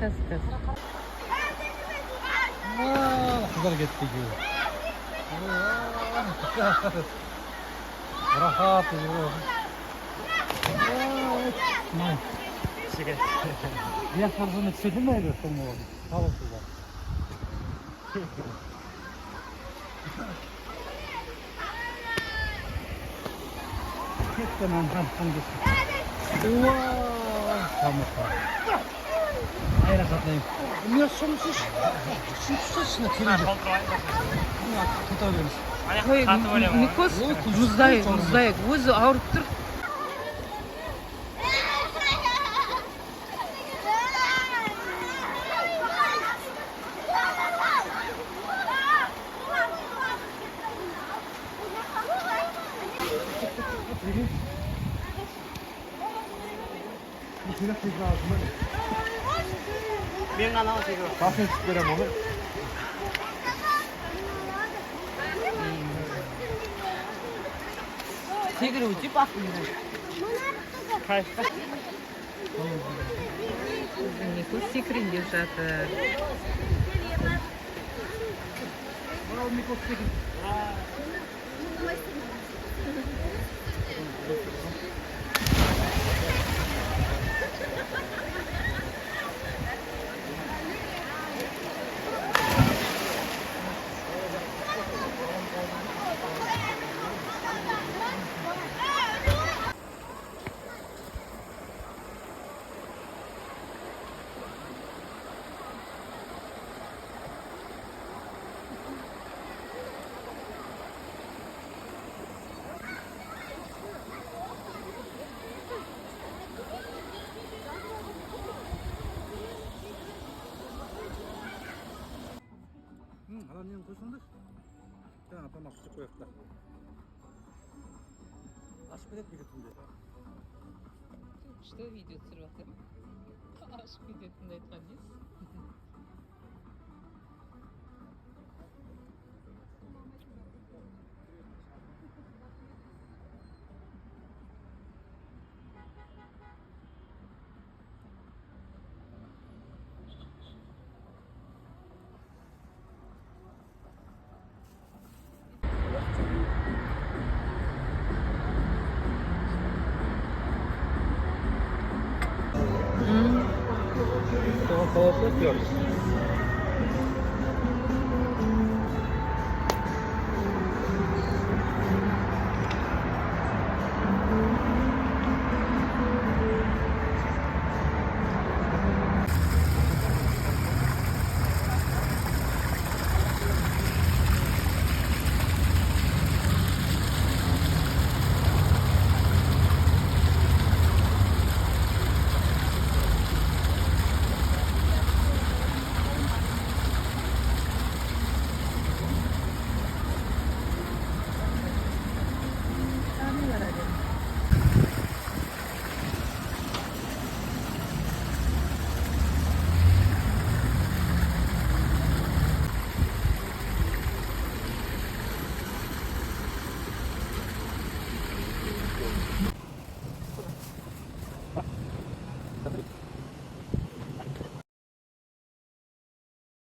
Kız. Güzel gitti ki. Rahat yürü. Şeker. Diğer tarafını çekim mi ediyorsun bu oğlum? Sağ ol size. Hep de hangisi? Tamam. Hayır katlayayım. У меня солнце существенно теряет. Tutamıyoruz. Ой, Микос мұздайық. Өзі ауырып тұр. Мен ғана секіріп. Басын түсіп берем оны. Секіріп өтіп ақтыңдар. Қайықта. Микос секірін деп жатыр. Adam yeni koysundur. Ben adam açık koyakta. Aşk edip mi götürdü? Что видео түсіріп жатыр? Ашып кететінді айтқан дейсіз. Sonra soğuk yok.